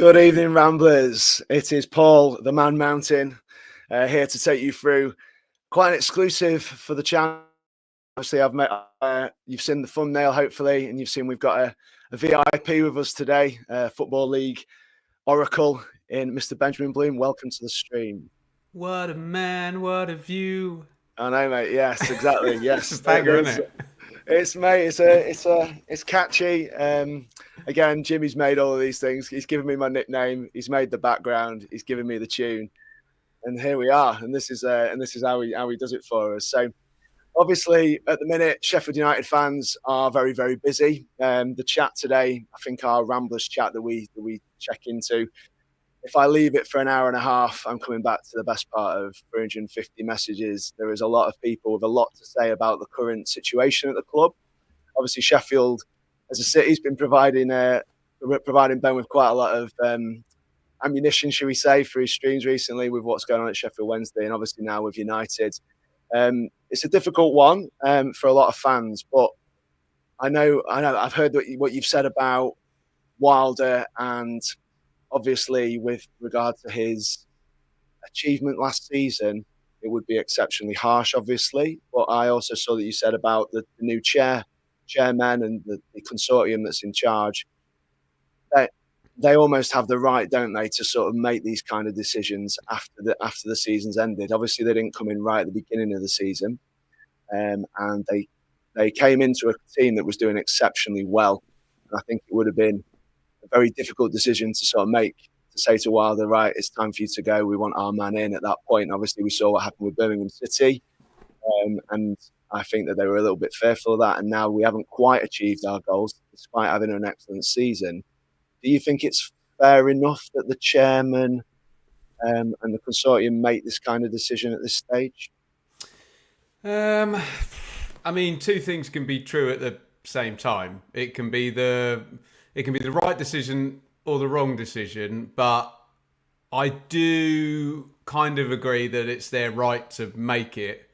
Good evening, Ramblers. It is Paul, the Man Mountain, here to take you through quite an exclusive for the channel. Obviously, I've met. You've seen the thumbnail, hopefully, and you've seen we've got a VIP with us today, Football League Oracle in Mr. Benjamin Bloom. Welcome to the stream. What a man, what a view. I know, mate. Yes, exactly. Yes, It's a banger, isn't it? It's mate. It's catchy. Again, Jimmy's made all of these things. He's given me my nickname. He's made the background. He's given me the tune, and here we are. And this is how he does it for us. So, obviously, at the minute, Sheffield United fans are very, very busy. The chat today, I think our Ramblers chat that we check into. If I leave it for an hour and a half, I'm coming back to the best part of 350 messages. There is a lot of people with a lot to say about the current situation at the club. Obviously, Sheffield, as a city, has been providing Ben with quite a lot of ammunition, should we say, for his streams recently with what's going on at Sheffield Wednesday, and obviously now with United. It's a difficult one for a lot of fans, but I know. I've heard what you've said about Wilder, and obviously, with regard to his achievement last season, it would be exceptionally harsh, obviously. But I also saw that you said about the new chairman and the consortium that's in charge. They almost have the right, don't they, to sort of make these kind of decisions after the season's ended. Obviously, they didn't come in right at the beginning of the season, and they came into a team that was doing exceptionally well. And I think it would have been a very difficult decision to sort of make, to say to Wilder, right, it's time for you to go. We want our man in at that point. Obviously, we saw what happened with Birmingham City, and I think that they were a little bit fearful of that. And now we haven't quite achieved our goals, despite having an excellent season. Do you think it's fair enough that the chairman and the consortium make this kind of decision at this stage? I mean, two things can be true at the same time. It can be the right decision or the wrong decision, but I do kind of agree that it's their right to make it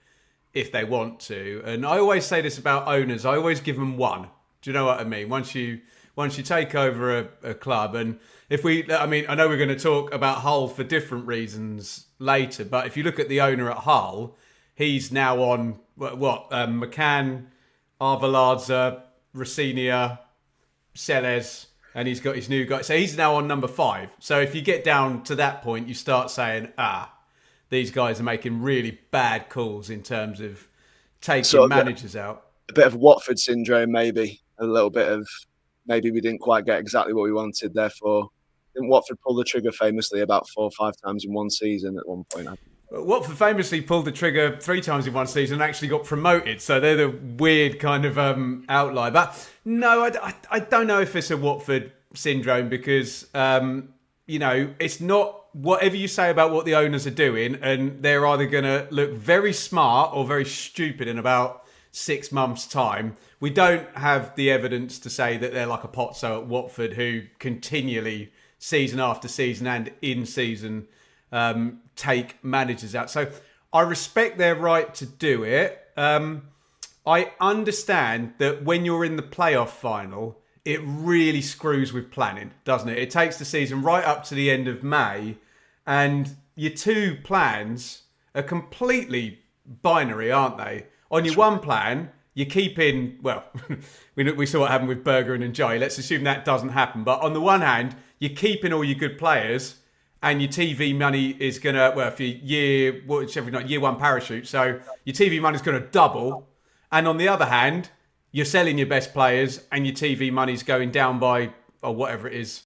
if they want to. And I always say this about owners. I always give them one. Do you know what I mean? Once you take over a club, and I know we're going to talk about Hull for different reasons later, but if you look at the owner at Hull, he's now on McCann, Arveladze, Rossinia, Seles, and he's got his new guy. So he's now on number 5. So if you get down to that point, you start saying, these guys are making really bad calls in terms of taking managers out. A bit of Watford syndrome, maybe. A little bit of, maybe we didn't quite get exactly what we wanted. Therefore, didn't Watford pull the trigger famously about 4 or 5 times in one season at one point? Watford famously pulled the trigger 3 times in one season and actually got promoted. So they're the weird kind of outlier. But no, I don't know if it's a Watford syndrome because, it's not whatever you say about what the owners are doing, and they're either going to look very smart or very stupid in about 6 months' time. We don't have the evidence to say that they're like a Pozzo at Watford who continually, season after season and in season, take managers out. So I respect their right to do it. I understand that when you're in the playoff final, it really screws with planning, doesn't it? It takes the season right up to the end of May, and your two plans are completely binary, aren't they? On your one plan, you're keeping, well, we saw what happened with Berger and Njai. Let's assume that doesn't happen. But on the one hand, you're keeping all your good players, and your TV money is going to, well, if year one parachute, so your TV money is going to double. And on the other hand, you're selling your best players and your TV money's going down by, or whatever it is,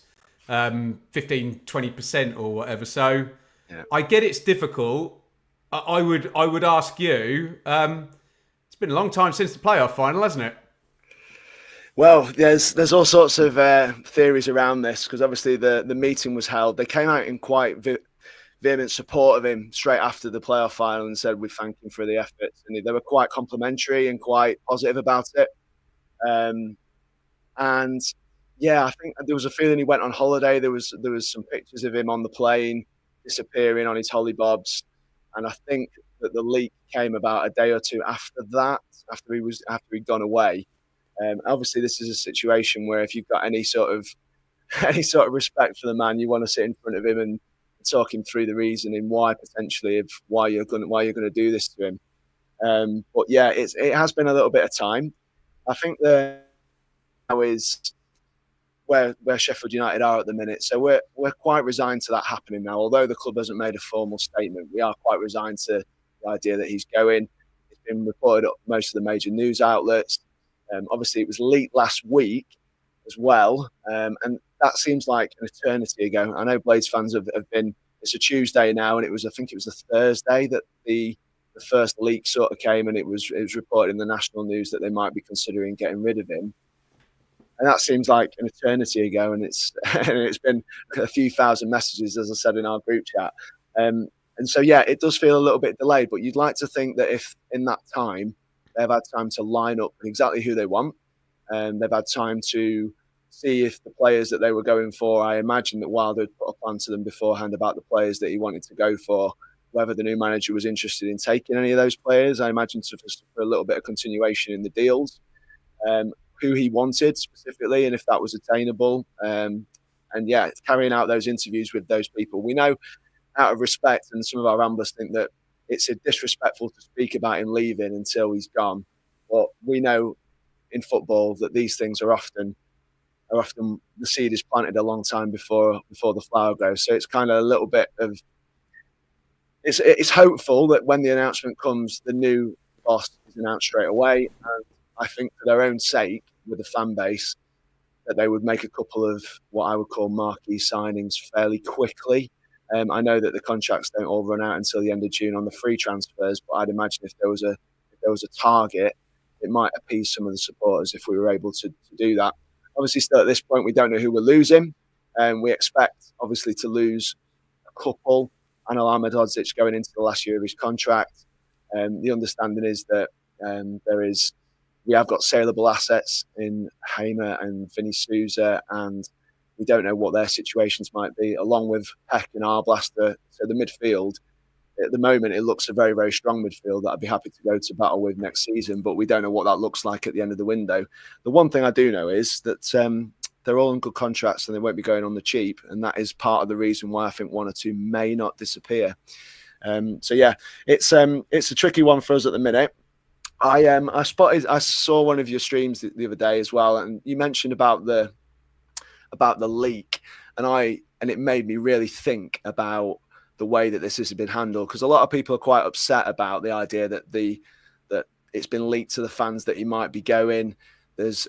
15-20% or whatever. So yeah. I get it's difficult. I would ask you, it's been a long time since the playoff final, hasn't it? Well, there's all sorts of theories around this because obviously the meeting was held. They came out in quite vehement support of him straight after the playoff final and said we thank him for the efforts. And they were quite complimentary and quite positive about it. And yeah, I think there was a feeling he went on holiday. There was some pictures of him on the plane disappearing on his hollybobs, and I think that the leak came about a day or two after that, after he'd gone away. Obviously, this is a situation where if you've got any sort of any sort of respect for the man, you want to sit in front of him and talk him through the reasoning why you're going to do this to him. But yeah, it has been a little bit of time. I think there now is where Sheffield United are at the minute. So we're quite resigned to that happening now. Although the club hasn't made a formal statement, we are quite resigned to the idea that he's going. It's been reported up most of the major news outlets. Obviously, it was leaked last week as well, and that seems like an eternity ago. I know Blades fans have been. It's a Tuesday now, and I think it was a Thursday that the first leak sort of came, and it was reported in the national news that they might be considering getting rid of him. And that seems like an eternity ago, and it's been a few thousand messages, as I said in our group chat. And so, yeah, it does feel a little bit delayed, but you'd like to think that if in that time they've had time to line up exactly who they want, and they've had time to see if the players that they were going for, I imagine that Wilder had put a plan to them beforehand about the players that he wanted to go for, whether the new manager was interested in taking any of those players. I imagine for a little bit of continuation in the deals. Who he wanted specifically and if that was attainable. And yeah, carrying out those interviews with those people. We know out of respect, and some of our ramblers think that it's disrespectful to speak about him leaving until he's gone. But we know in football that these things are often the seed is planted a long time before the flower grows. So it's kind of a little bit of it's hopeful that when the announcement comes, the new boss is announced straight away. And I think for their own sake, with the fan base, that they would make a couple of what I would call marquee signings fairly quickly. I know that the contracts don't all run out until the end of June on the free transfers, but I'd imagine if there was a target, it might appease some of the supporters if we were able to do that. Obviously, still at this point, we don't know who we're losing, and we expect obviously to lose a couple. Anil Ahmedhodzic going into the last year of his contract. The understanding is that we have got saleable assets in Hamer and Vinny Souza, and we don't know what their situations might be, along with Peck and Arblaster. So the midfield, at the moment, it looks a very, very strong midfield that I'd be happy to go to battle with next season, but we don't know what that looks like at the end of the window. The one thing I do know is that they're all on good contracts and they won't be going on the cheap, and that is part of the reason why I think one or two may not disappear. So yeah, it's a tricky one for us at the minute. I saw one of your streams the other day as well, and you mentioned about the leak, and it made me really think about the way that this has been handled, because a lot of people are quite upset about the idea that that it's been leaked to the fans that he might be going. There's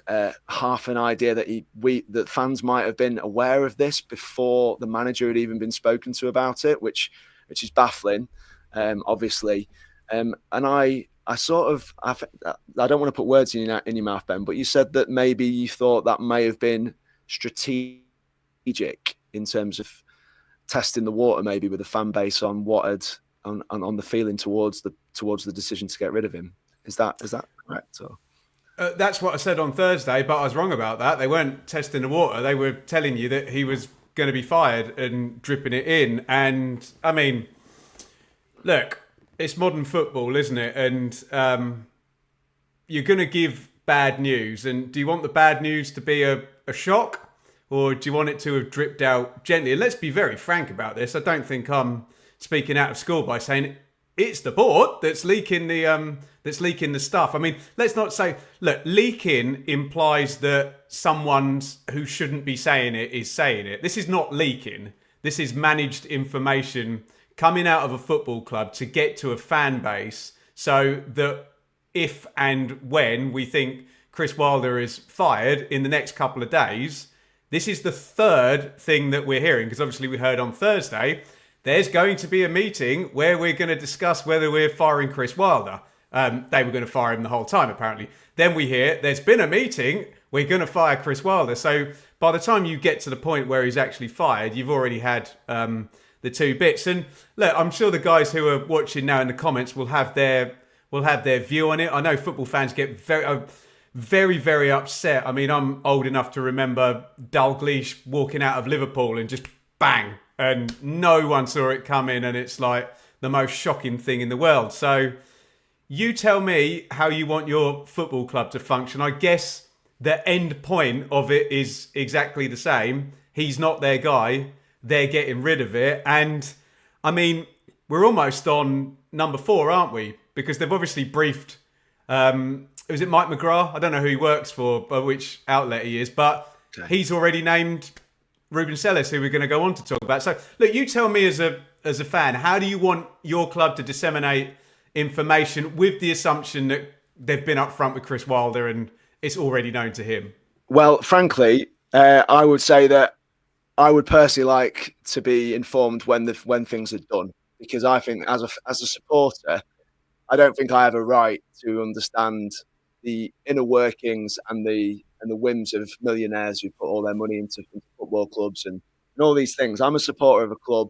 half an idea that fans might have been aware of this before the manager had even been spoken to about it, which is baffling, obviously. And I don't want to put words in your mouth, Ben, but you said that maybe you thought that may have been strategic in terms of testing the water, maybe with the fan base on on the feeling towards the decision to get rid of him. Is that correct? Or? That's what I said on Thursday, but I was wrong about that. They weren't testing the water. They were telling you that he was going to be fired and dripping it in. And I mean, look, it's modern football, isn't it? And you're going to give bad news. And do you want the bad news to be a shock, or do you want it to have dripped out gently? And let's be very frank about this. I don't think I'm speaking out of school by saying it's the board that's leaking the stuff. I mean, let's not say, look, leaking implies that someone who shouldn't be saying it is saying it. This is not leaking. This is managed information coming out of a football club to get to a fan base, so that if and when we think Chris Wilder is fired in the next couple of days, this is the third thing that we're hearing, because obviously we heard on Thursday there's going to be a meeting where we're going to discuss whether we're firing Chris Wilder. They were going to fire him the whole time, apparently. Then we hear there's been a meeting, we're going to fire Chris Wilder. So by the time you get to the point where he's actually fired, you've already had the two bits. And look, I'm sure the guys who are watching now in the comments will have their view on it. I know football fans get very, very upset. I mean, I'm old enough to remember Dalglish walking out of Liverpool and just bang, and no one saw it coming, and it's like the most shocking thing in the world. So you tell me how you want your football club to function. I guess the end point of it is exactly the same. He's not their guy. They're getting rid of it. And I mean, we're almost on number 4, aren't we? Because they've obviously briefed, was it Mike McGrath? I don't know who he works for, which outlet he is, but he's already named Ruben Sellis, who we're going to go on to talk about. So look, you tell me as a fan, how do you want your club to disseminate information with the assumption that they've been up front with Chris Wilder and it's already known to him? Well, frankly, I would say that I would personally like to be informed when things are done, because I think as a supporter, I don't think I have a right to understand the inner workings and the whims of millionaires who put all their money into football clubs and all these things. I'm a supporter of a club.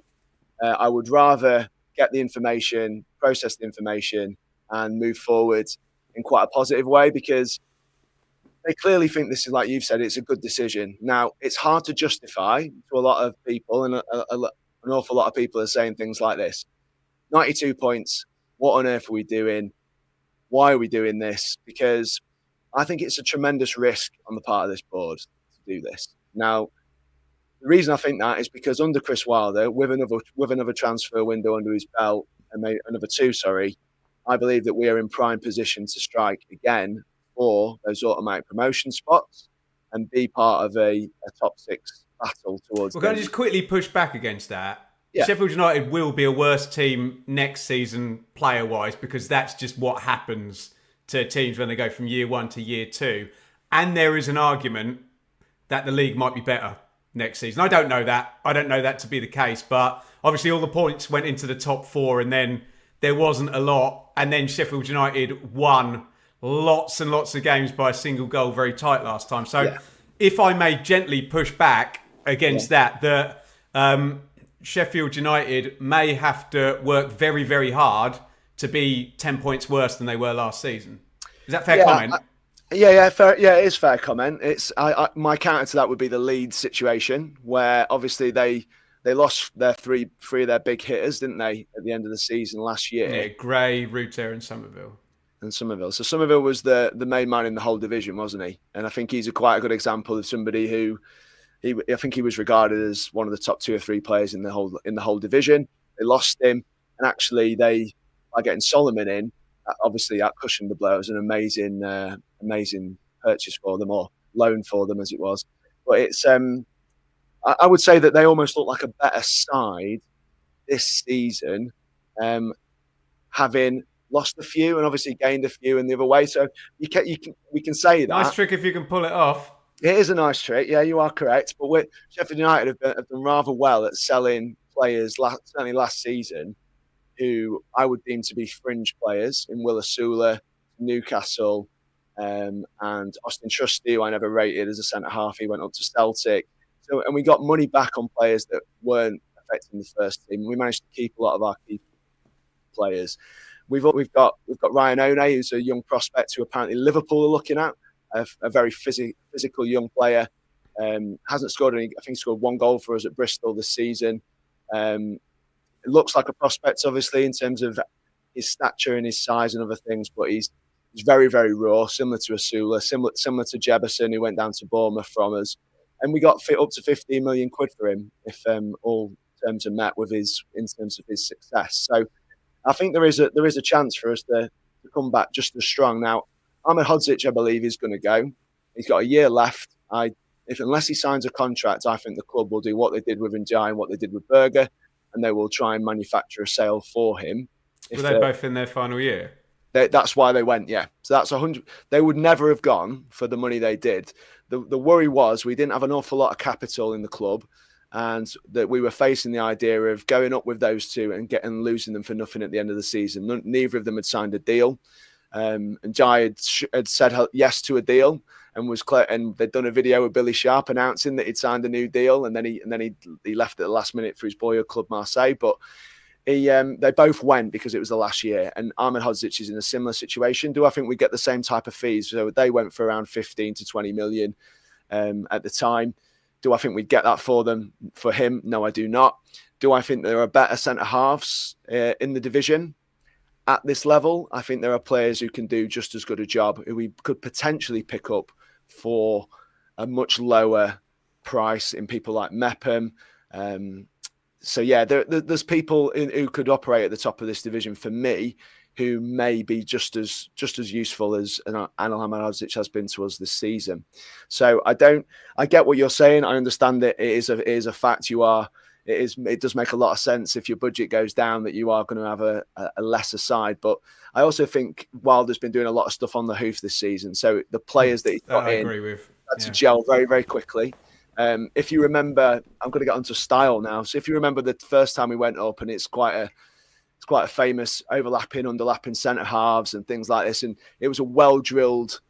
I would rather get the information, process the information, and move forward in quite a positive way, because they clearly think this is, like you've said, it's a good decision. Now, it's hard to justify to a lot of people, and an awful lot of people are saying things like this. 92 points, what on earth are we doing? Why are we doing this? Because I think it's a tremendous risk on the part of this board to do this. Now, the reason I think that is because under Chris Wilder, with another transfer window under his belt, and maybe another 2, I believe that we are in prime position to strike again for those automatic promotion spots and be part of a top 6 battle towards. We're going to just quickly push back against that. Yeah. Sheffield United will be a worse team next season player-wise, because that's just what happens to teams when they go from year 1 to year 2. And there is an argument that the league might be better next season. I don't know that. I don't know that to be the case. But obviously all the points went into the top 4 and then there wasn't a lot. And then Sheffield United won lots and lots of games by a single goal, very tight last time. So if I may gently push back against that Sheffield United may have to work very, very hard to be 10 points worse than they were last season. Is that fair comment? Fair. Yeah, it is fair comment. It's my counter to that would be the Leeds situation, where obviously they lost their three of their big hitters, didn't they, at the end of the season last year? Yeah, Gray, Ruter, and Somerville. So Somerville was the main man in the whole division, wasn't he? And I think he's quite a good example of somebody who I think he was regarded as one of the top 2 or 3 players in the whole division. They lost him, and actually by getting Solomon in, obviously that cushioned the blow. It was an amazing purchase for them, or loan for them as it was. But it's I would say that they almost look like a better side this season, having lost a few and obviously gained a few in the other way. So we can say that. Nice trick if you can pull it off. It is a nice trick. Yeah, you are correct. But Sheffield United have done rather well at selling players, certainly last season, who I would deem to be fringe players in Will Asula, Newcastle, and Austin Trusty, who I never rated as a centre-half. He went up to Celtic. And we got money back on players that weren't affecting the first team. We managed to keep a lot of our key players. We've got Ryan One, who's a young prospect who apparently Liverpool are looking at, a very physical young player. Hasn't scored any. I think he scored 1 goal for us at Bristol this season. It looks like a prospect, obviously, in terms of his stature and his size and other things, but he's very, very raw, similar to Asula, similar to Jebberson, who went down to Bournemouth from us. And we got up to 15 million quid for him if all terms are met in terms of his success. So I think there is a chance for us to come back just as strong. Now, Ahmed Hodzic, I believe, is going to go. He's got a year left. Unless he signs a contract, I think the club will do what they did with Njai and what they did with Berger, and they will try and manufacture a sale for him. Were they both in their final year? That's why they went, yeah. So that's 100. They would never have gone for the money they did. The worry was we didn't have an awful lot of capital in the club, and that we were facing the idea of going up with those two and losing them for nothing at the end of the season. Neither of them had signed a deal. And Jai had said yes to a deal and was clear, and they'd done a video with Billy Sharp announcing that he'd signed a new deal, and then he left at the last minute for his boyhood club Marseille. But they both went because it was the last year, and Ahmed Hodzic is in a similar situation. Do I think we get the same type of fees? So they went for around 15 to 20 million at the time. Do I think we'd get that for him? No, I do not. Do I think there are better centre halves in the division? At this level, I think there are players who can do just as good a job, who we could potentially pick up for a much lower price in people like Mepham. So yeah, there's people who could operate at the top of this division for me who may be just as useful as Anel Hamanovic has been to us this season. So I get what you're saying. I understand that it is a fact. It does make a lot of sense if your budget goes down that you are going to have a lesser side. But I also think Wilder's been doing a lot of stuff on the hoof this season. So the players that he's got in had to gel very, very quickly. If you remember, I'm going to get onto style now. So if you remember the first time we went up, and it's quite a famous overlapping, underlapping centre halves and things like this. And it was a well-drilled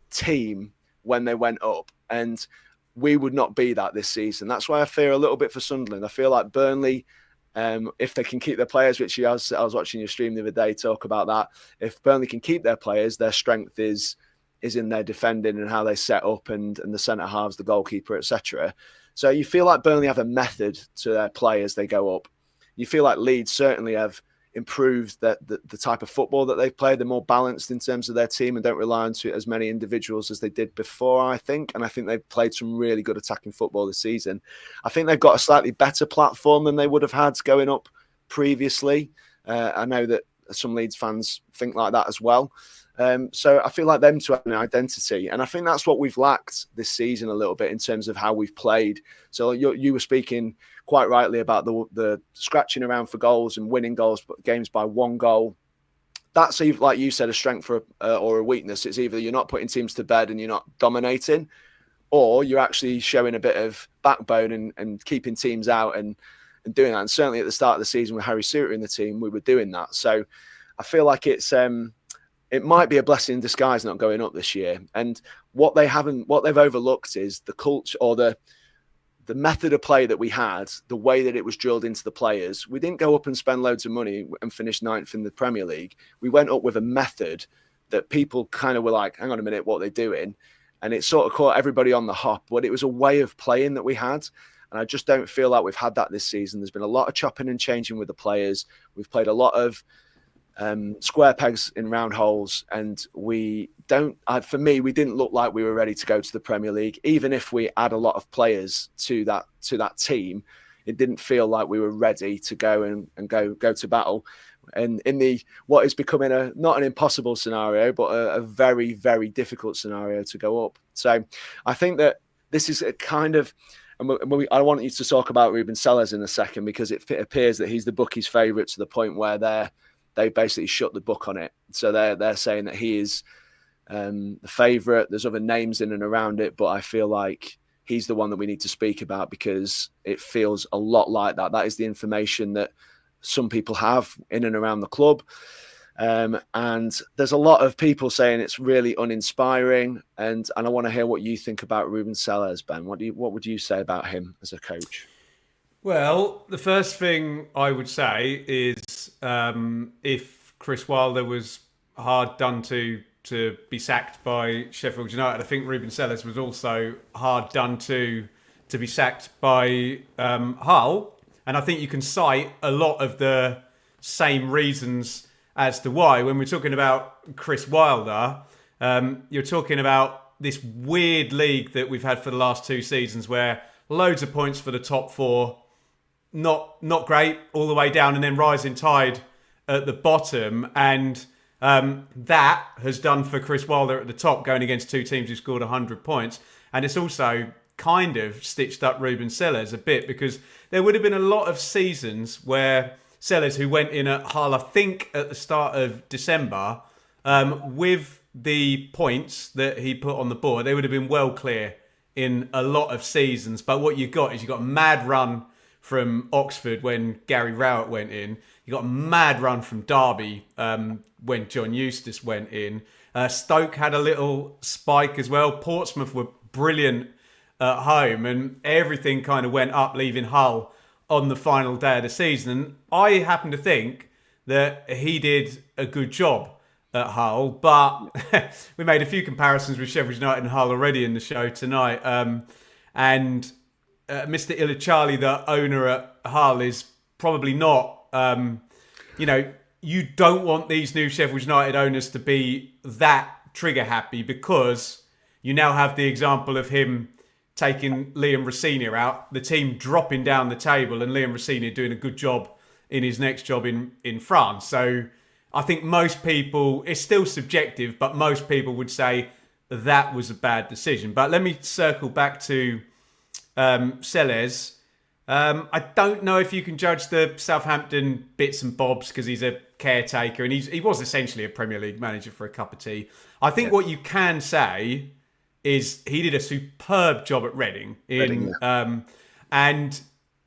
team when they went up. And we would not be that this season. That's why I fear a little bit for Sunderland. I feel like Burnley, if they can keep their players, which I was watching your stream the other day talk about that. If Burnley can keep their players, their strength is in their defending and how they set up and the centre halves, the goalkeeper, etc. So you feel like Burnley have a method to their play as they go up. You feel like Leeds certainly have improved the type of football that they play. They're more balanced in terms of their team and don't rely on as many individuals as they did before, I think. And I think they've played some really good attacking football this season. I think they've got a slightly better platform than they would have had going up previously. I know that some Leeds fans think like that as well. So I feel like them to have an identity. And I think that's what we've lacked this season a little bit in terms of how we've played. So you were speaking quite rightly about the scratching around for goals and winning games by one goal. That's, like you said, a strength or a weakness. It's either you're not putting teams to bed and you're not dominating, or you're actually showing a bit of backbone and keeping teams out and doing that. And certainly at the start of the season with Harry Suter in the team, we were doing that. So I feel like it might be a blessing in disguise not going up this year. And what they've overlooked is the culture or the method of play that we had, the way that it was drilled into the players. We didn't go up and spend loads of money and finish 9th in the Premier League. We went up with a method that people kind of were like, hang on a minute, what are they doing? And it sort of caught everybody on the hop. But it was a way of playing that we had. And I just don't feel like we've had that this season. There's been a lot of chopping and changing with the players. We've played a lot of square pegs in round holes, and we didn't look like we were ready to go to the Premier League. Even if we add a lot of players to that team, it didn't feel like we were ready to go and go to battle. And in what is becoming not an impossible scenario, but a very, very difficult scenario to go up. So I think that this is a kind of, I want you to talk about Ruben Sellers in a second, because it appears that he's the bookies' favourite to the point where they basically shut the book on it. So they're saying that he is the favourite. There's other names in and around it, but I feel like he's the one that we need to speak about because it feels a lot like that. That is the information that some people have in and around the club. And there's a lot of people saying it's really uninspiring. And I want to hear what you think about Ruben Sellers, Ben. What would you say about him as a coach? Well, the first thing I would say is if Chris Wilder was hard done to be sacked by Sheffield United, I think Ruben Sellers was also hard done to be sacked by Hull. And I think you can cite a lot of the same reasons as to why. When we're talking about Chris Wilder, you're talking about this weird league that we've had for the last 2 seasons where loads of points for the top 4, not great all the way down, and then rising tide at the bottom. And that has done for Chris Wilder at the top, going against 2 teams who scored 100 points. And it's also kind of stitched up Ruben Sellers a bit, because there would have been a lot of seasons where Sellers, who went in at Hull, I think at the start of December, with the points that he put on the board, they would have been well clear in a lot of seasons. But what you've got a mad run from Oxford when Gary Rowett went in. You got a mad run from Derby when John Eustace went in. Stoke had a little spike as well. Portsmouth were brilliant at home, and everything kind of went up, leaving Hull on the final day of the season. And I happen to think that he did a good job at Hull, but we made a few comparisons with Sheffield United and Hull already in the show tonight. And Mr. Illichali, the owner at Hull, is probably not, you don't want these new Sheffield United owners to be that trigger happy, because you now have the example of him taking Liam Rossini out, the team dropping down the table, and Liam Rossini doing a good job in his next job in France. So I think most people, it's still subjective, but most people would say that was a bad decision. But let me circle back to Sellés. I don't know if you can judge the Southampton bits and bobs because he's a caretaker and he was essentially a Premier League manager for a cup of tea. I think what you can say is he did a superb job at Reading. And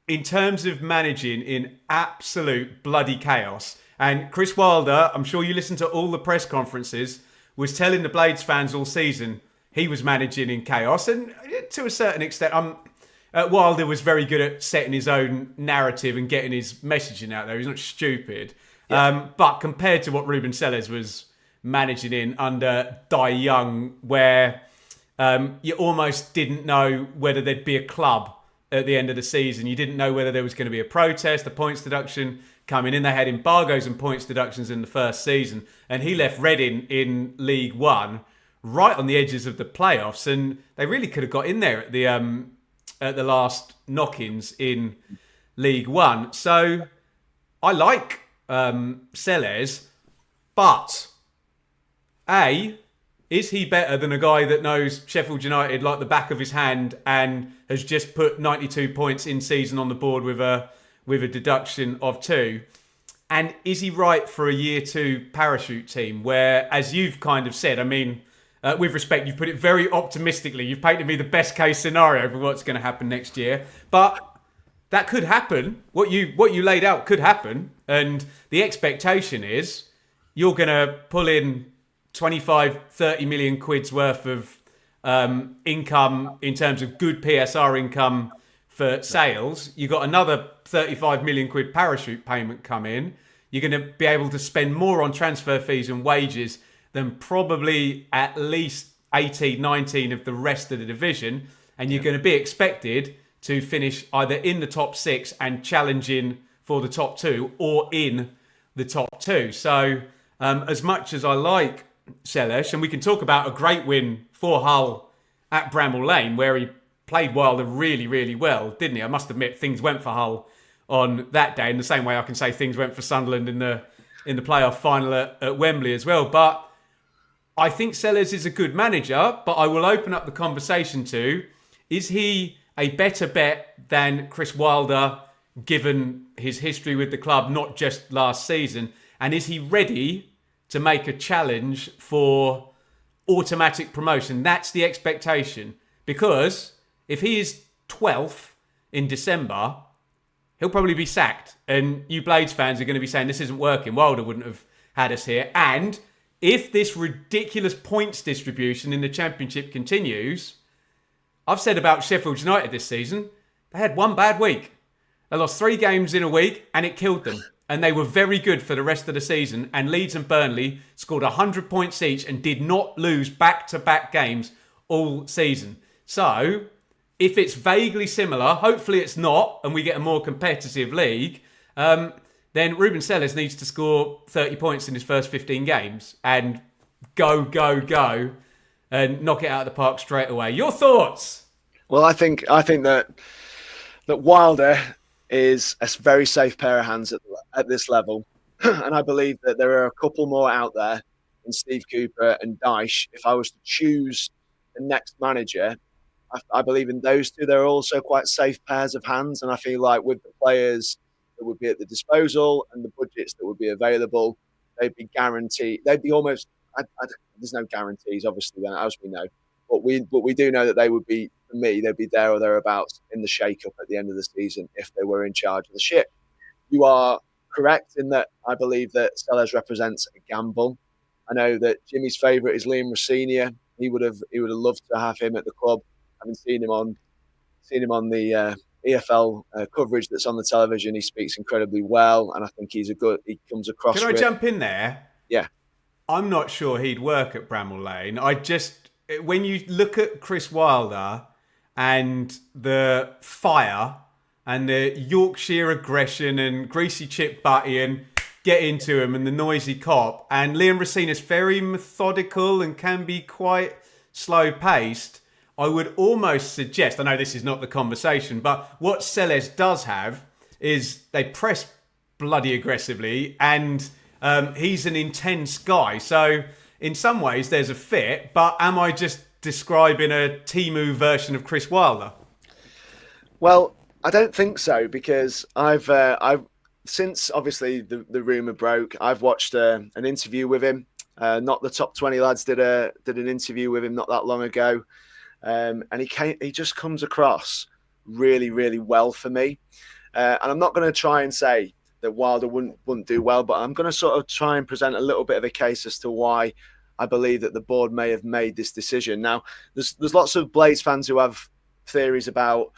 in terms of managing in absolute bloody chaos, and Chris Wilder, I'm sure you listened to all the press conferences, was telling the Blades fans all season he was managing in chaos. And to a certain extent, Wilder was very good at setting his own narrative and getting his messaging out there. He's not stupid. Yeah. But compared to what Ruben Sellés was managing in under Dai Young, where you almost didn't know whether there'd be a club at the end of the season. You didn't know whether there was going to be a protest, a points deduction coming in. They had embargoes and points deductions in the first season. And he left Reading in League One right on the edges of the playoffs. And they really could have got in there at the last knock-ins in League One. So I like Sellés, but is he better than a guy that knows Sheffield United like the back of his hand and has just put 92 points in season on the board with a deduction of 2? And is he right for a year 2 parachute team where, as you've kind of said, I mean, with respect, you've put it very optimistically. You've painted me the best case scenario for what's going to happen next year. But that could happen. What you laid out could happen. And the expectation is you're going to pull in 25, 30 million quid's worth of income in terms of good PSR income for sales. You've got another 35 million quid parachute payment come in. You're going to be able to spend more on transfer fees and wages than probably at least 18, 19 of the rest of the division. And you're going to be expected to finish either in the top 6 and challenging for the top 2 or in the top 2. So as much as I like Sellés, and we can talk about a great win for Hull at Bramall Lane, where he played Wilder really, really well, didn't he? I must admit, things went for Hull on that day, in the same way I can say things went for Sunderland in the playoff final at Wembley as well. But I think Sellés is a good manager, but I will open up the conversation to, is he a better bet than Chris Wilder, given his history with the club, not just last season? And is he ready to make a challenge for automatic promotion? That's the expectation. Because if he is 12th in December, he'll probably be sacked. And you Blades fans are going to be saying, this isn't working. Wilder wouldn't have had us here. And if this ridiculous points distribution in the Championship continues, I've said about Sheffield United this season, they had one bad week. They lost 3 games in a week and it killed them. And they were very good for the rest of the season. And Leeds and Burnley scored 100 points each and did not lose back-to-back games all season. So if it's vaguely similar, hopefully it's not, and we get a more competitive league, then Ruben Sellés needs to score 30 points in his first 15 games and go, and knock it out of the park straight away. Your thoughts? Well, I think that Wilder is a very safe pair of hands at this level. And I believe that there are a couple more out there than Steve Cooper and Dyche. If I was to choose the next manager, I believe in those two. They're also quite safe pairs of hands. And I feel like with the players that would be at the disposal and the budgets that would be available, they'd be guaranteed. They'd be almost, there's no guarantees, obviously, as we know. But we do know that they would be, for me, they'd be there or thereabouts in the shake-up at the end of the season if they were in charge of the ship. You are correct in that I believe that Sellés represents a gamble. I know that Jimmy's favourite is Liam Rossini. He would have loved to have him at the club. Having seen him on the EFL coverage that's on the television, he speaks incredibly well, and I think he comes across. Can I jump in there? Yeah. I'm not sure he'd work at Bramall Lane. When you look at Chris Wilder and the fire and the Yorkshire aggression and greasy chip butty and get into him and the noisy cop, and Liam Rossini is very methodical and can be quite slow paced, I would almost suggest, I know this is not the conversation, but what Celeste does have is they press bloody aggressively, and he's an intense guy. So in some ways there's a fit, but am I just describing a Temu version of Chris Wilder? Well, I don't think so, because I've since obviously the rumor broke, I've watched an interview with him. Not the Top 20 lads did an interview with him not that long ago, and he just comes across really, really well for me. And I'm not going to try and say that Wilder wouldn't do well, but I'm going to sort of try and present a little bit of a case as to why I believe that the board may have made this decision. Now, there's lots of Blades fans who have theories about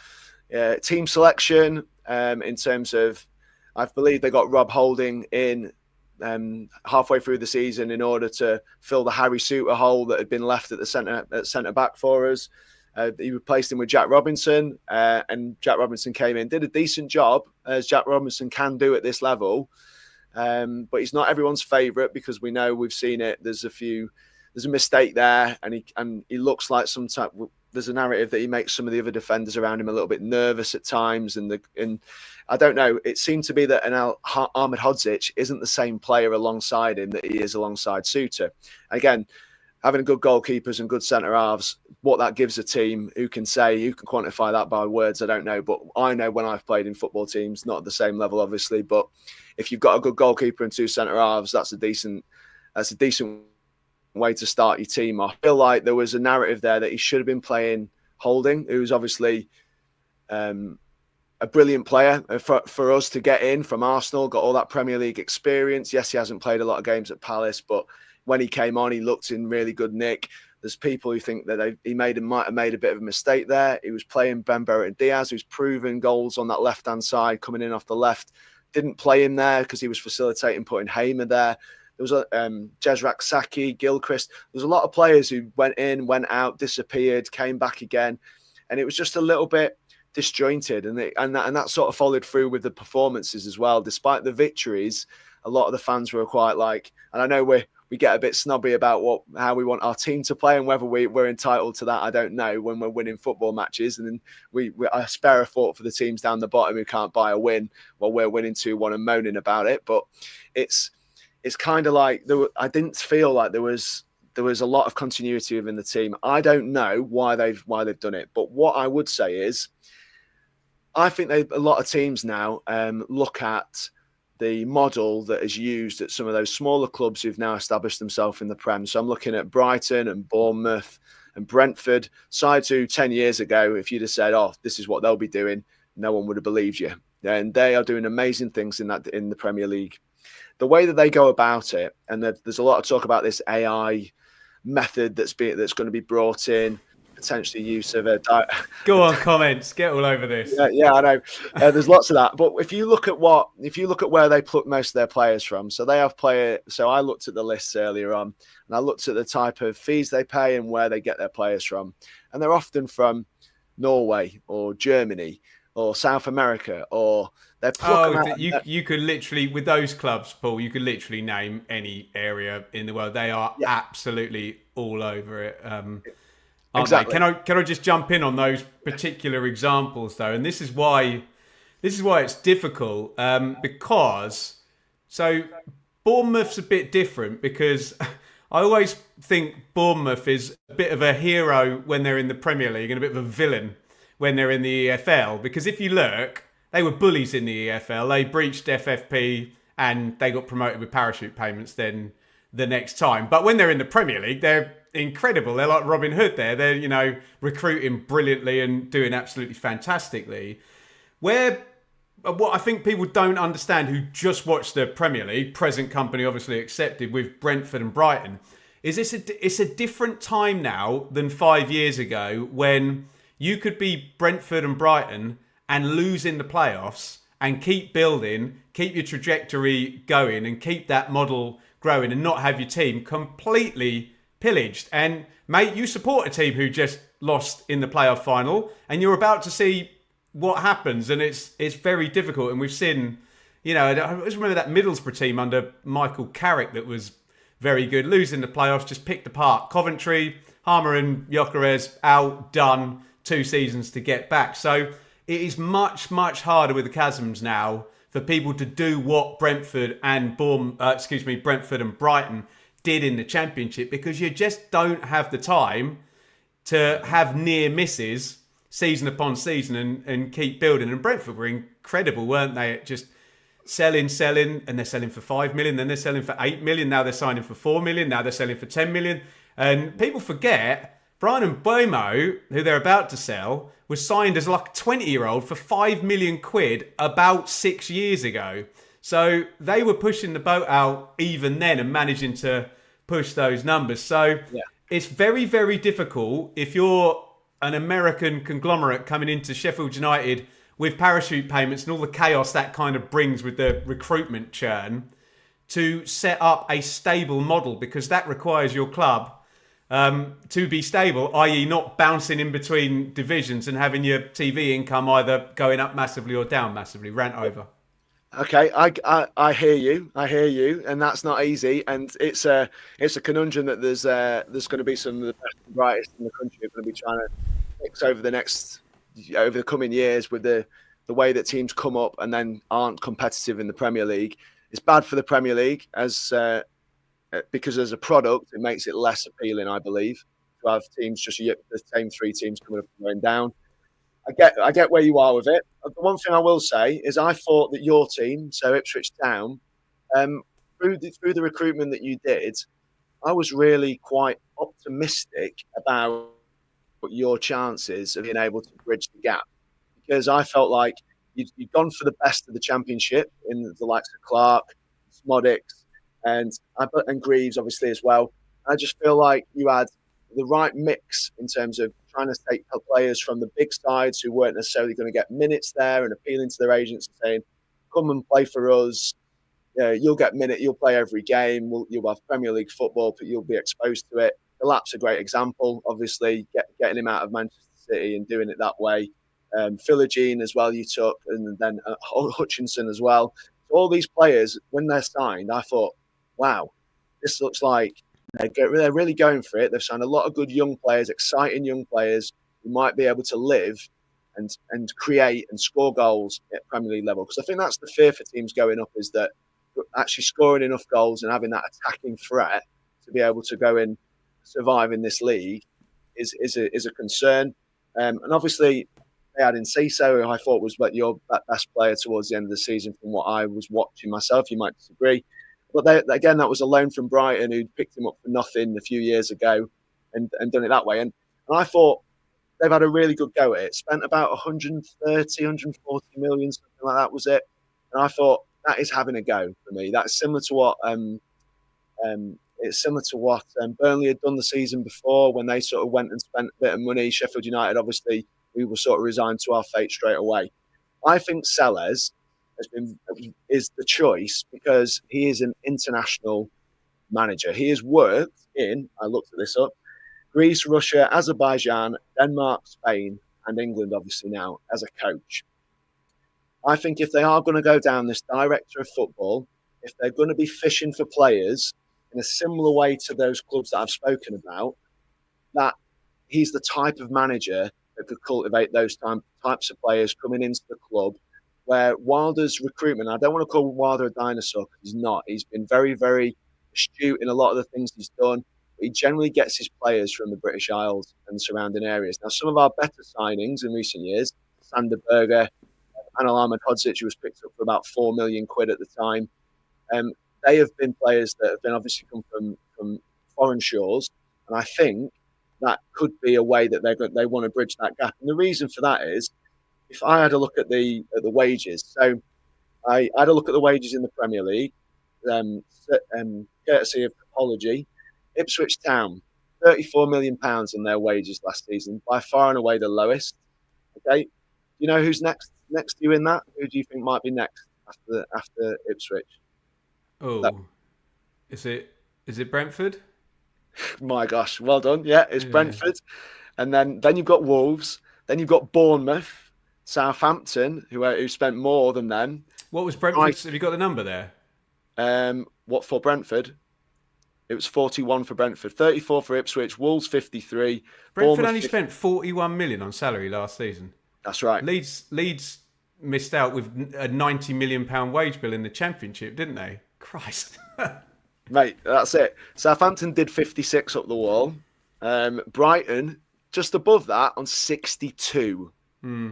team selection, in terms of, I believe they got Rob Holding in halfway through the season in order to fill the Harry Suter hole that had been left at the centre back for us. He replaced him with Jack Robinson, and Jack Robinson came in, did a decent job, as Jack Robinson can do at this level. But he's not everyone's favourite, because we know, we've seen it. There's a mistake there, and he looks like there's a narrative that he makes some of the other defenders around him a little bit nervous at times. And I don't know, it seemed to be that Ahmed Hodzic isn't the same player alongside him that he is alongside Suter. Again, having good goalkeepers and good centre halves, what that gives a team, who can quantify that by words, I don't know. But I know when I've played in football teams, not at the same level, obviously, but if you've got a good goalkeeper and two centre halves, that's a decent way to start your team off. I feel like there was a narrative there that he should have been playing Holding, who's obviously a brilliant player for us to get in from Arsenal, got all that Premier League experience. Yes, he hasn't played a lot of games at Palace, but when he came on, he looked in really good nick. There's people who think that he might have made a bit of a mistake there. He was playing Ben Burton Diaz, who's proven goals on that left-hand side, coming in off the left. Didn't play him there because he was facilitating putting Hamer there. There was Jezrak Saki, Gilchrist. There's a lot of players who went in, went out, disappeared, came back again. And it was just a little bit disjointed. And that sort of followed through with the performances as well. Despite the victories, a lot of the fans were quite like, and I know we get a bit snobby about how we want our team to play, and whether we're entitled to that, I don't know, when we're winning football matches. And then I spare a thought for the teams down the bottom who can't buy a win while we're winning 2-1 and moaning about it. But it's kind of like I didn't feel like there was a lot of continuity within the team. I don't know why they've done it, but what I would say is, I think a lot of teams now look at the model that is used at some of those smaller clubs who've now established themselves in the Prem. So I'm looking at Brighton and Bournemouth and Brentford, sides who 10 years ago, if you'd have said, "Oh, this is what they'll be doing," no one would have believed you. And they are doing amazing things in the Premier League. The way that they go about it, and there's a lot of talk about this AI method that's going to be brought in, potentially use of a... Go on, comments, get all over this. Yeah, I know. There's lots of that. But if you look at where they pluck most of their players from, so they have so I looked at the lists earlier on, and I looked at the type of fees they pay and where they get their players from. And they're often from Norway or Germany or South America, or they're plucking out. You could literally, with those clubs, Paul, you could literally name any area in the world. They are absolutely all over it. Exactly. Can I just jump in on those particular examples though? And this is why it's difficult, because Bournemouth's a bit different, because I always think Bournemouth is a bit of a hero when they're in the Premier League and a bit of a villain when they're in the EFL. Because if you look, they were bullies in the EFL. They breached FFP and they got promoted with parachute payments then the next time. But when they're in the Premier League, they're incredible. They're like Robin Hood there. They're, recruiting brilliantly and doing absolutely fantastically. What I think people don't understand who just watch the Premier League, present company obviously accepted, with Brentford and Brighton, is it's a different time now than 5 years ago, when you could be Brentford and Brighton and lose in the playoffs and keep building, keep your trajectory going and keep that model growing, and not have your team completely pillaged. And mate, you support a team who just lost in the playoff final, and you're about to see what happens, and it's very difficult. And we've seen, I just remember that Middlesbrough team under Michael Carrick that was very good, losing the playoffs, just picked apart Coventry, Harmer and Gyökeres out, done, 2 seasons to get back. So it is much, much harder with the chasms now for people to do what Brentford and Brentford and Brighton did in the Championship, because you just don't have the time to have near misses season upon season and keep building. And Brentford were incredible, weren't they? At just selling, and they're selling for 5 million, then they're selling for 8 million, now they're signing for 4 million, now they're selling for 10 million. And people forget Brian Mbeumo, who they're about to sell, was signed as like a 20-year-old for 5 million quid about 6 years ago. So they were pushing the boat out even then and managing to push those numbers. So it's very, very difficult if you're an American conglomerate coming into Sheffield United with parachute payments and all the chaos that kind of brings with the recruitment churn, to set up a stable model, because that requires your club to be stable, i.e. not bouncing in between divisions and having your TV income either going up massively or down massively. Rant over. Okay, I hear you, and that's not easy, and it's a conundrum that there's going to be some of the best and brightest in the country are going to be trying to fix over the coming years with the way that teams come up and then aren't competitive in the Premier League. It's bad for the Premier League because as a product it makes it less appealing, I believe, to have teams just the same 3 teams coming up and going down. I get where you are with it. The one thing I will say is I thought that your team, so Ipswich Town, through the recruitment that you did, I was really quite optimistic about your chances of being able to bridge the gap, because I felt like you'd gone for the best of the Championship in the likes of Clark, Smodics, and Greaves, obviously, as well. I just feel like you had the right mix in terms of trying to take players from the big sides who weren't necessarily going to get minutes there and appealing to their agents and saying, come and play for us. You'll get minutes, you'll play every game, you'll have Premier League football, but you'll be exposed to it. The Lap's a great example, obviously, getting him out of Manchester City and doing it that way. Philogene as well you took, and then Hutchinson as well. So all these players, when they're signed, I thought, wow, this looks like they're really going for it. They've signed a lot of good young players, exciting young players who might be able to live and create and score goals at Premier League level. Because I think that's the fear for teams going up, is that actually scoring enough goals and having that attacking threat to be able to go and survive in this league is a concern. And obviously, they had Enciso, who I thought was your best player towards the end of the season from what I was watching myself. You might disagree. But again, that was a loan from Brighton, who picked him up for nothing a few years ago and done it that way. And I thought they've had a really good go at it. Spent about 130, 140 million, something like that was it. And I thought that is having a go for me. That's similar to what Burnley had done the season before when they sort of went and spent a bit of money. Sheffield United, obviously, we were sort of resigned to our fate straight away. I think Sellers is the choice because he is an international manager. He has worked in, I looked at this up, Greece, Russia, Azerbaijan, Denmark, Spain, and England, obviously now, as a coach. I think if they are going to go down this director of football, if they're going to be fishing for players in a similar way to those clubs that I've spoken about, that he's the type of manager that could cultivate those types of players coming into the club, where Wilder's recruitment, I don't want to call Wilder a dinosaur because he's not. He's been very, very astute in a lot of the things he's done. He generally gets his players from the British Isles and surrounding areas. Now, some of our better signings in recent years, Sander Berger, Anil Ahmedhodzic, who was picked up for about 4 million quid at the time, they have been players that have been obviously come from foreign shores. And I think that could be a way that they want to bridge that gap. And the reason for that is, if I had a look at the wages, so I had a look at the wages in the Premier League, courtesy of Topology, Ipswich Town, £34 million in their wages last season, by far and away the lowest. Okay, do you know who's next to you in that? Who do you think might be next after Ipswich? Oh, is it Brentford? My gosh, well done. Yeah, it's Brentford, and then you've got Wolves, then you've got Bournemouth, Southampton, who spent more than them. What was Brentford? Have you got the number there? What for Brentford? It was 41 for Brentford, 34 for Ipswich, Wolves 53. Brentford Bournemouth only spent 41 million on salary last season. That's right. Leeds missed out with a 90 million pound wage bill in the Championship, didn't they? Christ. Mate, that's it. Southampton did 56 up the wall. Brighton, just above that on 62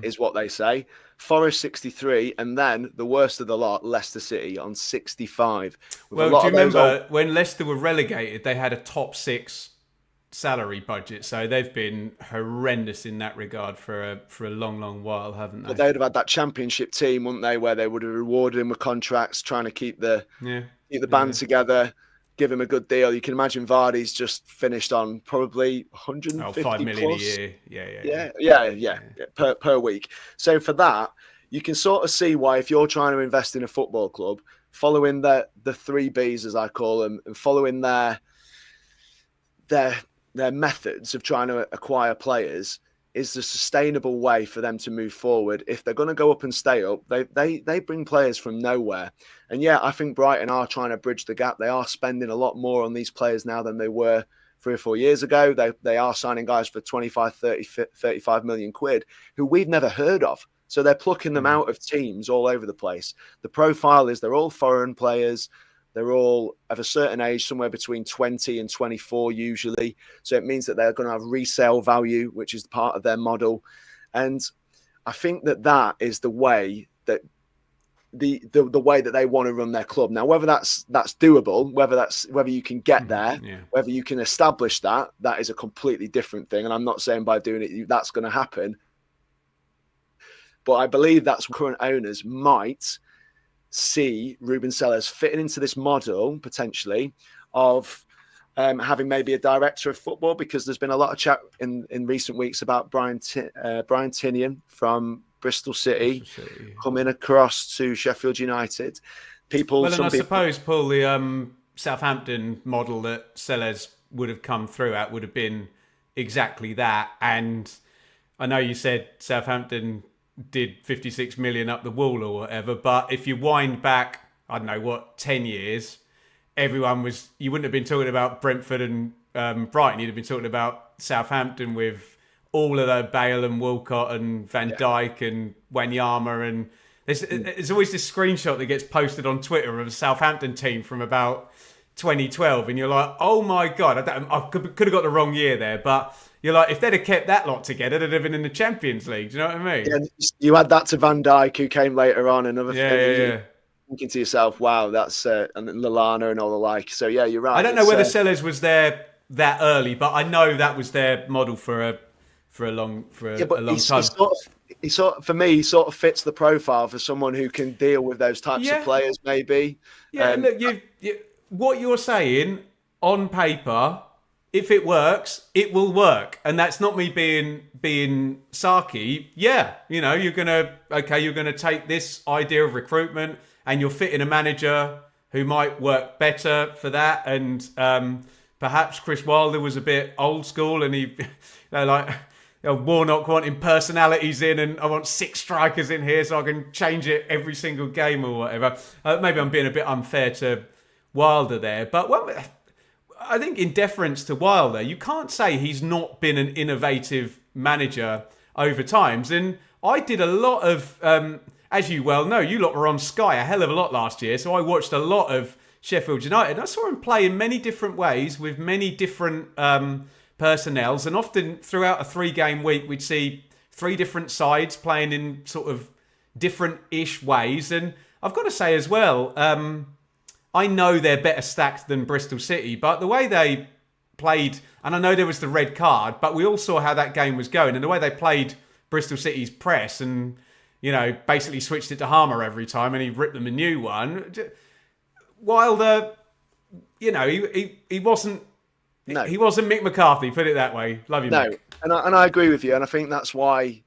is what they say. Forest 63, and then the worst of the lot, Leicester City on 65. Well, do you remember when Leicester were relegated, they had a top 6 salary budget, so they've been horrendous in that regard for a long while, haven't they? But they'd have had that Championship team, wouldn't they, where they would have rewarded him with contracts, trying to keep the band together, give him a good deal. You can imagine Vardy's just finished on probably 150 5 million plus. a year. Yeah. Per week. So for that, you can sort of see why, if you're trying to invest in a football club, following the 3 Bs, as I call them, and following their methods of trying to acquire players is the sustainable way for them to move forward. If they're going to go up and stay up, they bring players from nowhere. And yeah, I think Brighton are trying to bridge the gap. They are spending a lot more on these players now than they were 3 or 4 years ago. They are signing guys for 25, 30, 35 million quid who we've never heard of. So they're plucking them out of teams all over the place. The profile is they're all foreign players. They're all of a certain age, somewhere between 20 and 24 usually. So it means that they're going to have resale value, which is part of their model. And I think that is the way that the way that they want to run their club. Now, whether that's doable, whether you can get there, whether you can establish that is a completely different thing. And I'm not saying by doing it that's going to happen. But I believe that's current owners might see Ruben Sellers fitting into this model potentially of having maybe a director of football, because there's been a lot of chat in recent weeks about Brian Tinian from Bristol City coming across to Sheffield United. Suppose, Paul, the Southampton model that Sellers would have come through at would have been exactly that. And I know you said Southampton did 56 million up the wall or whatever, but if you wind back, I don't know 10 years, you wouldn't have been talking about Brentford and Brighton. You'd have been talking about Southampton with all of the Bale and Walcott and Van Dijk and Wanyama, and there's always this screenshot that gets posted on Twitter of a Southampton team from about 2012, and you're like, oh my god, I could have got the wrong year there, but you're like, if they'd have kept that lot together, they'd have been in the Champions League. Do you know what I mean? Yeah, you add that to Van Dijk, who came later on, and other things. Yeah. Thinking to yourself, wow, that's and Lallana and all the like. So yeah, you're right. I don't know whether Sellers was there that early, but I know that was their model for a long time. He for me, he sort of fits the profile for someone who can deal with those types of players, maybe. Yeah, look, what you're saying on paper, if it works, it will work. And that's not me being sarky. Yeah, you're gonna take this idea of recruitment and you'll fit in a manager who might work better for that. And perhaps Chris Wilder was a bit old school, and he, Warnock wanting personalities in, and I want 6 strikers in here so I can change it every single game or whatever. Maybe I'm being a bit unfair to Wilder there, but I think in deference to Wilder, you can't say he's not been an innovative manager over times. And I did a lot of, as you well know, you lot were on Sky a hell of a lot last year, so I watched a lot of Sheffield United. I saw him play in many different ways with many different personnels, and often throughout a 3-game week, we'd see 3 different sides playing in sort of different-ish ways. And I've got to say as well, I know they're better stacked than Bristol City, but the way they played, and I know there was the red card, but we all saw how that game was going, and the way they played Bristol City's press and, basically switched it to Harmer every time, and he ripped them a new one. Wilder, he wasn't... No. He wasn't Mick McCarthy, put it that way. Love you, Mick. No, and I agree with you, and I think that's why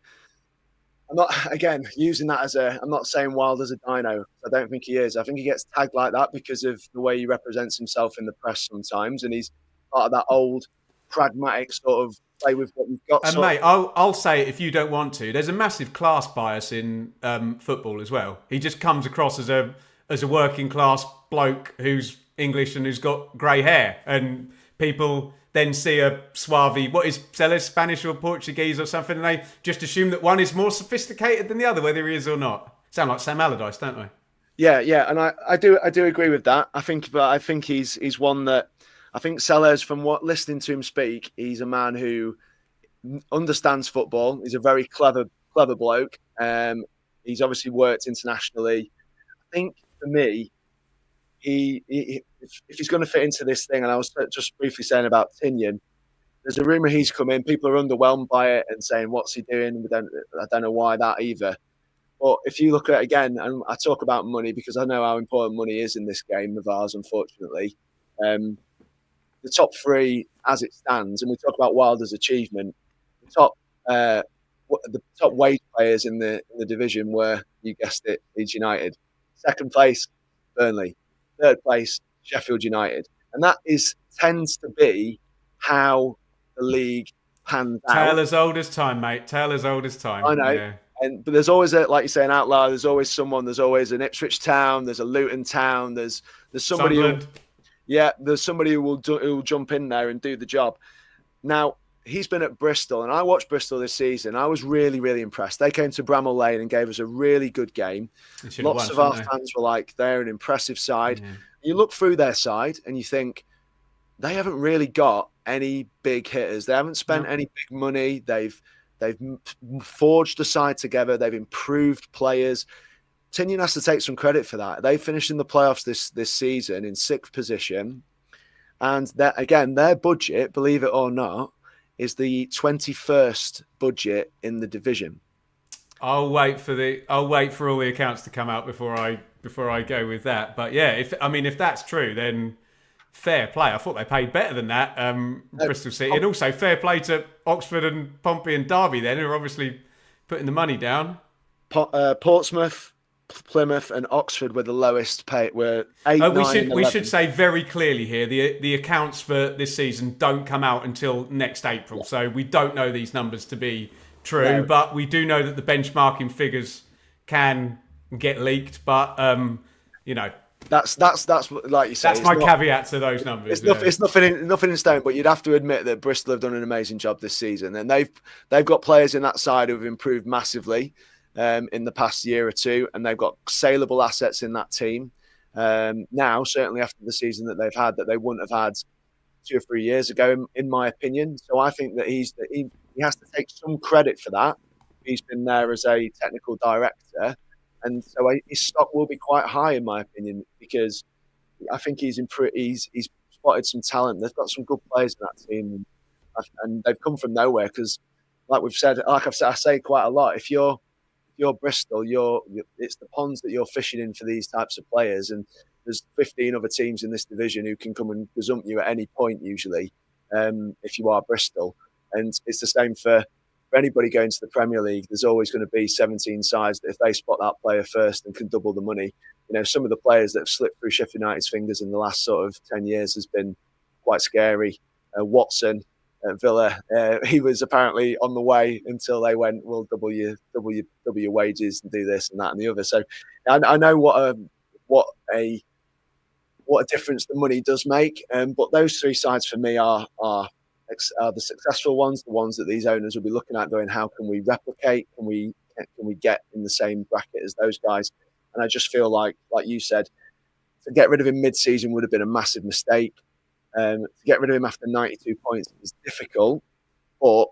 I'm not, again, using that I'm not saying Wilder's a dino. I don't think he is. I think he gets tagged like that because of the way he represents himself in the press sometimes, and he's part of that old, pragmatic sort of play with what you've got. And mate, I'll say it if you don't want to. There's a massive class bias in football as well. He just comes across as a working class bloke who's English and who's got grey hair, and people then see a Suave, what is Sellers, Spanish or Portuguese or something, and they just assume that one is more sophisticated than the other, whether he is or not. Sound like Sam Allardyce, don't they? Yeah, and I do agree with that. I think he's one that I think Sellers, from what listening to him speak, he's a man who understands football. He's a very clever bloke. He's obviously worked internationally. I think for me, if he's going to fit into this thing, and I was just briefly saying about Tinian, there's a rumor he's come in. People are underwhelmed by it and saying, "What's he doing?" I don't know why that either. But if you look at, again, and I talk about money because I know how important money is in this game of ours, unfortunately. The top three, as it stands, and we talk about Wilder's achievement, the top wage players in the division were, you guessed it, Leeds United. Second place, Burnley. Third place, Sheffield United. And that tends to be how the league pans out. Tale as old as time, mate. Tale as old as time. I know. Yeah. But there's always like you say, an outlier. There's always someone. There's always an Ipswich town. There's a Luton town. There's somebody. There's somebody who will jump in there and do the job. Now he's been at Bristol, and I watched Bristol this season. I was really, really impressed. They came to Bramall Lane and gave us a really good game. Lots of our fans were like, they're an impressive side. Mm-hmm. You look through their side and you think they haven't really got any big hitters. They haven't spent any big money. They've forged the side together. They've improved players. Tinian has to take some credit for that. They finished in the playoffs this season in 6th position. And their budget, believe it or not, is the 21st budget in the division. I'll wait for all the accounts to come out before I go with that. But yeah, if that's true, then fair play. I thought they paid better than that, Bristol City. And also fair play to Oxford and Pompey and Derby then, who are obviously putting the money down. Portsmouth, Plymouth and Oxford were the lowest paid. Were 8, 9, we should say very clearly here, the accounts for this season don't come out until next April. Yeah. So we don't know these numbers to be true, but we do know that the benchmarking figures can get leaked. But That's like you say. That's my caveat to those numbers. It's nothing in stone, but you'd have to admit that Bristol have done an amazing job this season, and they've got players in that side who've improved massively in the past year or two, and they've got saleable assets in that team now. Certainly after the season that they've had, that they wouldn't have had 2 or 3 years ago, in my opinion. So I think that he has to take some credit for that. He's been there as a technical director. And so his stock will be quite high, in my opinion, because I think he's spotted some talent. They've got some good players in that team, and they've come from nowhere. Because, like I've said, I say quite a lot. If you're Bristol, it's the ponds that you're fishing in for these types of players. And there's 15 other teams in this division who can come and gazump you at any point, usually, if you are Bristol. And it's the same for anybody going to the Premier League. There's always going to be 17 sides that if they spot that player first and can double the money. Some of the players that have slipped through Sheffield United's fingers in the last sort of 10 years has been quite scary. Watson at Villa, he was apparently on the way until they went, we'll double your wages and do this and that and the other. So I know what a difference the money does make. But those 3 sides for me are the successful ones, the ones that these owners will be looking at going, how can we replicate? Can we get in the same bracket as those guys? And I just feel like you said, to get rid of him mid-season would have been a massive mistake. To get rid of him after 92 points is difficult, but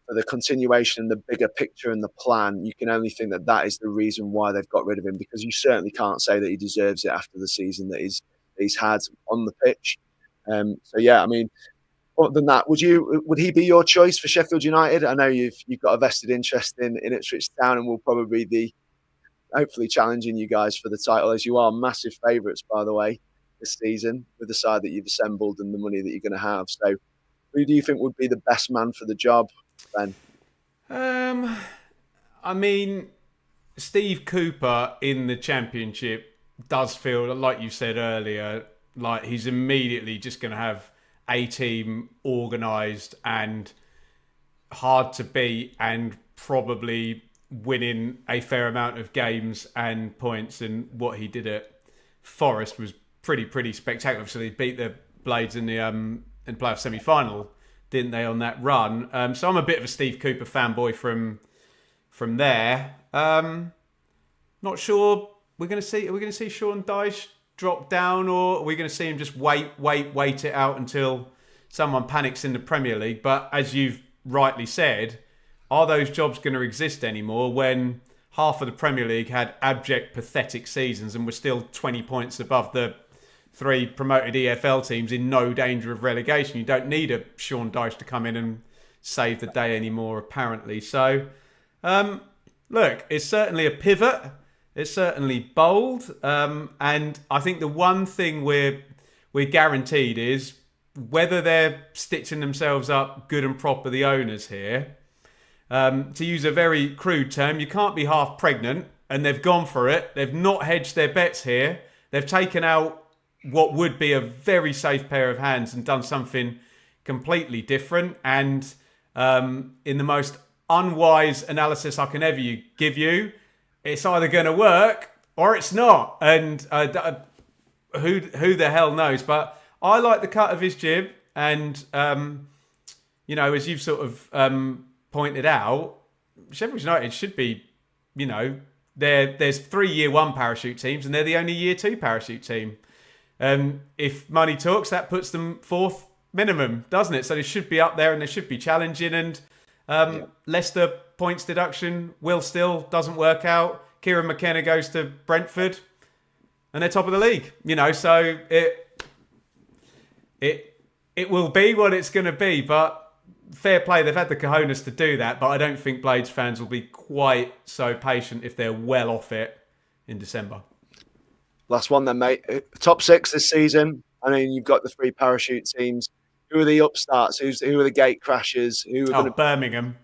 for the continuation, the bigger picture and the plan, you can only think that is the reason why they've got rid of him, because you certainly can't say that he deserves it after the season that he's had on the pitch. So yeah, I mean, other than that, would he be your choice for Sheffield United? I know you've got a vested interest in Ipswich Town, and will probably be hopefully challenging you guys for the title, as you are massive favourites, by the way, this season with the side that you've assembled and the money that you're going to have. So, who do you think would be the best man for the job, Ben? I mean, Steve Cooper in the Championship does feel, like you said earlier, like he's immediately just going to have a team organised and hard to beat, and probably winning a fair amount of games and points. And what he did at Forest was pretty spectacular. Obviously, they beat the Blades in the playoff semi-final, didn't they, on that run? So I'm a bit of a Steve Cooper fanboy from there. Not sure we're going to see. Are we going to see Sean Dyche drop down, or are we going to see him just wait it out until someone panics in the Premier League? But as you've rightly said, are those jobs going to exist anymore when half of the Premier League had abject, pathetic seasons and were still 20 points above the 3 promoted EFL teams in no danger of relegation? You don't need a Sean Dyche to come in and save the day anymore, apparently. So, look, it's certainly a pivot. It's certainly bold. And I think the one thing we're guaranteed is whether they're stitching themselves up good and proper, the owners here. To use a very crude term, you can't be half pregnant, and they've gone for it. They've not hedged their bets here. They've taken out what would be a very safe pair of hands and done something completely different. And in the most unwise analysis I can ever give you, it's either going to work or it's not. And who the hell knows? But I like the cut of his jib. And, as you've sort of pointed out, Sheffield United should be, there's 3 year 1 parachute teams and they're the only year 2 parachute team. If money talks, that puts them 4th minimum, doesn't it? So they should be up there and they should be challenging. And Leicester points deduction, Will Still doesn't work out. Kieran McKenna goes to Brentford and they're top of the league. So it will be what it's going to be. But fair play, they've had the cojones to do that. But I don't think Blades fans will be quite so patient if they're well off it in December. Last one then, mate. Top 6 this season. I mean, you've got the 3 parachute teams. Who are the upstarts? Who are the gate crashers? Birmingham.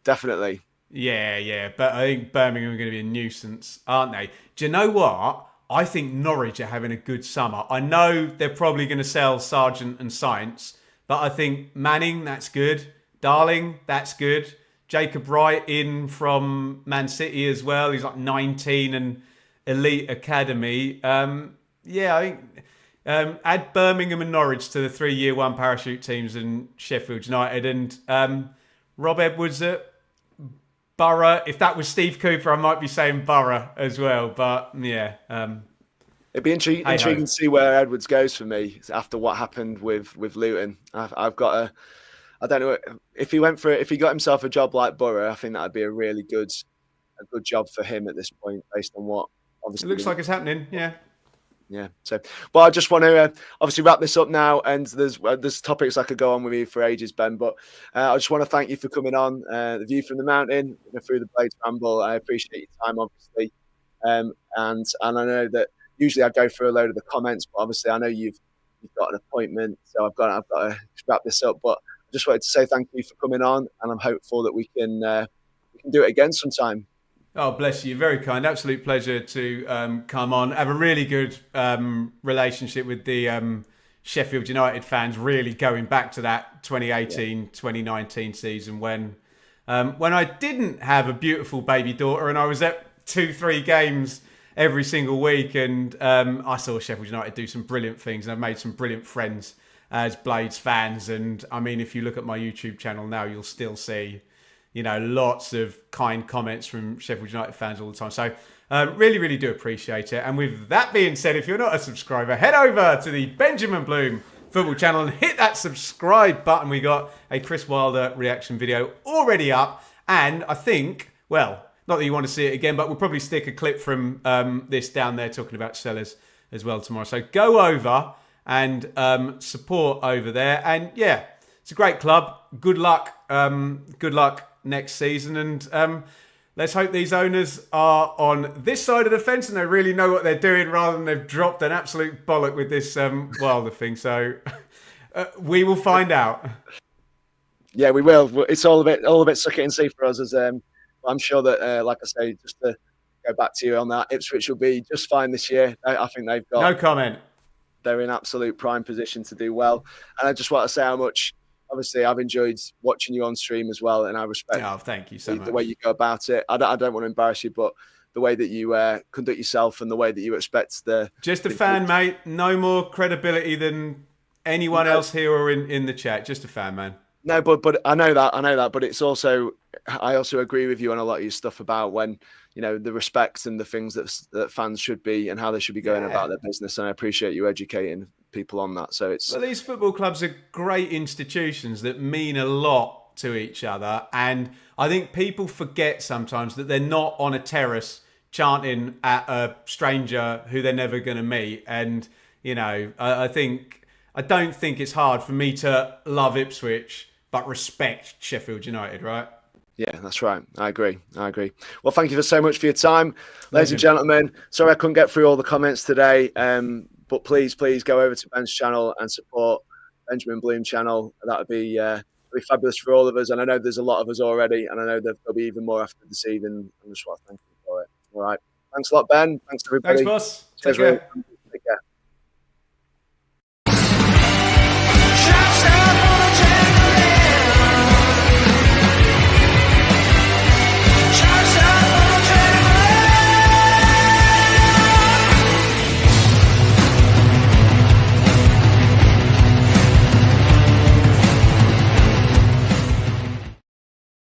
Definitely. Yeah. But I think Birmingham are going to be a nuisance, aren't they? Do you know what? I think Norwich are having a good summer. I know they're probably going to sell Sargent and Sainz, but I think Manning, that's good. Darling, that's good. Jacob Wright in from Man City as well. He's like 19 and elite academy. I think add Birmingham and Norwich to the 3 year 1 parachute teams and Sheffield United, and Rob Edwards at Borough. If that was Steve Cooper, I might be saying Borough as well. But yeah, it'd be intriguing to see where Edwards goes for me after what happened with Luton. I've got I don't know if he got himself a job like Borough. I think that'd be a really good job for him at this point, based on what obviously it looks like it's happening. Yeah. So, well, I just want to obviously wrap this up now, and there's topics I could go on with you for ages, Ben. But I just want to thank you for coming on. The view from the mountain through the Blades Ramble. I appreciate your time, obviously, and I know that usually I go through a load of the comments, but obviously I know you've got an appointment, so I've got to wrap this up. But I just wanted to say thank you for coming on, and I'm hopeful that we can do it again sometime. Oh, bless you. Very kind. Absolute pleasure to come on. Have a really good relationship with the Sheffield United fans, really going back to that 2018-2019 season when I didn't have a beautiful baby daughter and I was at 2-3 games every single week, and I saw Sheffield United do some brilliant things, and I've made some brilliant friends as Blades fans. And I mean, if you look at my YouTube channel now, you'll still see lots of kind comments from Sheffield United fans all the time. So really, really do appreciate it. And with that being said, if you're not a subscriber, head over to the Benjamin Bloom football channel and hit that subscribe button. We got a Chris Wilder reaction video already up. And I think, well, not that you want to see it again, but we'll probably stick a clip from this down there talking about Sellers as well tomorrow. So go over and support over there. And yeah, it's a great club. Good luck. Good luck next season, and let's hope these owners are on this side of the fence and they really know what they're doing, rather than they've dropped an absolute bollock with this Wilder thing. So we will find out. Yeah, we will. It's all a bit suck it and see for us, as I'm sure that like I say, just to go back to you on that, Ipswich will be just fine this year. I think they've got no comment. They're in absolute prime position to do well, and I just want to say how much, obviously, I've enjoyed watching you on stream as well, and I respect thank you so much. The way you go about it. I don't want to embarrass you, but the way that you conduct yourself and the way that you expect the. Just a fan, mate. No more credibility than anyone else here or in the chat. Just a fan, man. No, but I know that. But it's also, I also agree with you on a lot of your stuff about when, you know, the respect and the things that fans should be and how they should be going about their business. And I appreciate you educating people on that. So it's. Well, these football clubs are great institutions that mean a lot to each other. And I think people forget sometimes that they're not on a terrace chanting at a stranger who they're never going to meet. And, you know, I don't think it's hard for me to love Ipswich but respect Sheffield United, right? Yeah, that's right. I agree. Well, thank you so much for your time. Ladies and gentlemen, sorry I couldn't get through all the comments today, but please go over to Ben's channel and support Benjamin Bloom channel. That would be fabulous for all of us. And I know there's a lot of us already, and I know there'll be even more after this evening. I just want to thank you for it. All right. Thanks a lot, Ben. Thanks, everybody. Thanks, boss. Take care.